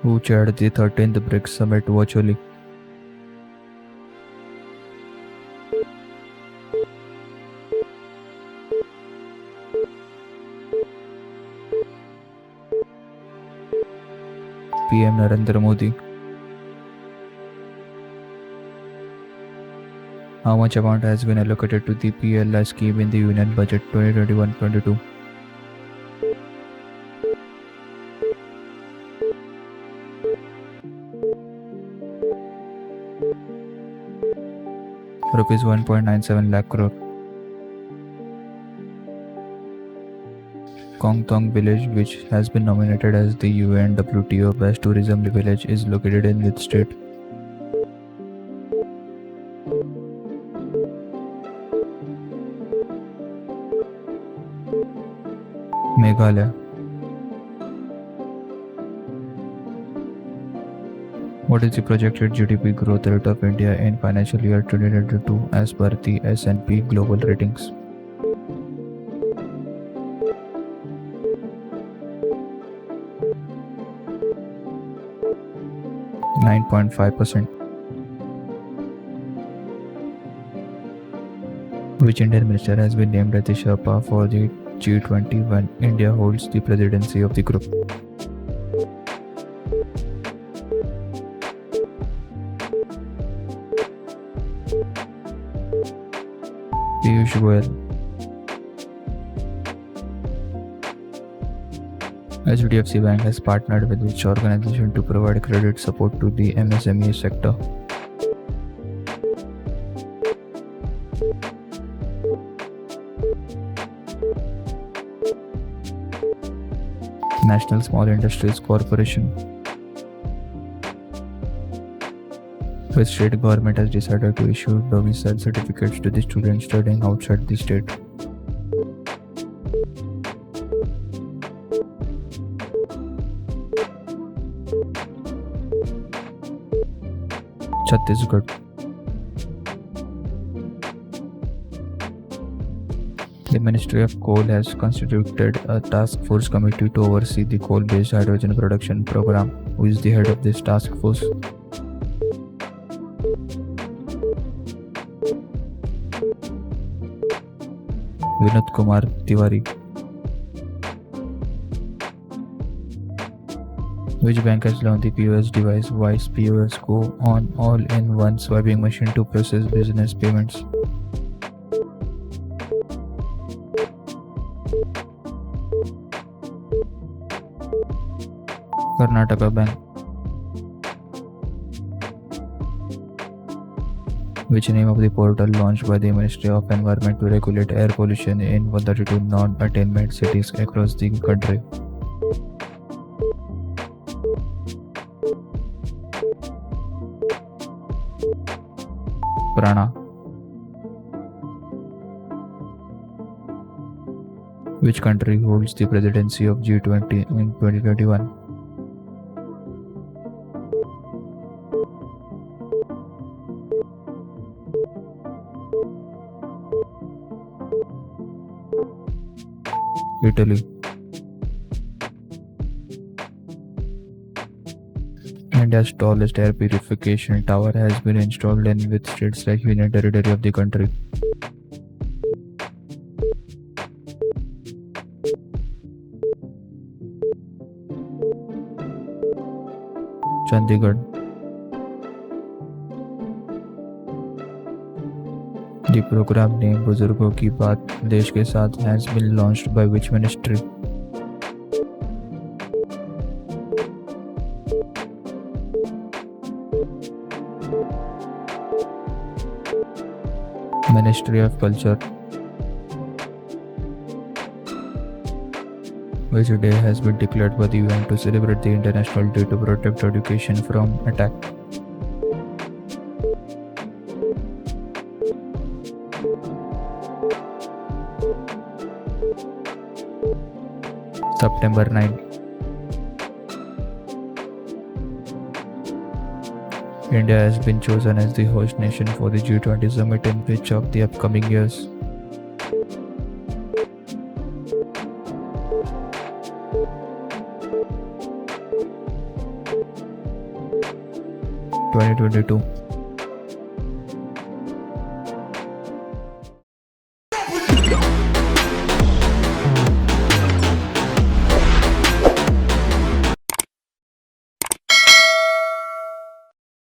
who chaired the 13th BRICS Summit virtually. PM Narendra Modi. How much amount has been allocated to the PLI scheme in the Union Budget 2021-22? Rupees 1.97 lakh crore. Kong Thong village, which has been nominated as the UNWTO Best Tourism Village, is located in which state? Meghalaya. What is the projected GDP growth rate of India in financial year 2022 as per the S&P Global Ratings? .5%. Which Indian minister has been named as the Sherpa for the G20 when India holds the presidency of the group? Piyush Goyal. HDFC Bank has partnered with which organization to provide credit support to the MSME sector? National Small Industries Corporation. Which state government has decided to issue domicile certificates to the students studying outside the state? Chhattisgarh. The Ministry of Coal has constituted a task force committee to oversee the coal-based hydrogen production program. Who is the head of this task force? Vinod Kumar Tiwari. Which bank has launched the POS device Wise POS Go on all-in-one swiping machine to process business payments? Karnataka Bank. Which name of the portal launched by the Ministry of Environment to regulate air pollution in 132 non-attainment cities across the country? Prana. Which country holds the presidency of G20 in 2021? Italy. India's tallest air purification tower has been installed in which states like Union Territory of the country? Chandigarh. The program named बुजुर्गों की बात देश के साथ has been launched by which ministry? Ministry of Culture. Which day has been declared by the UN to celebrate the International Day to protect education from attack? September 9. India has been chosen as the host nation for the G20 summit in which of the upcoming years? 2022.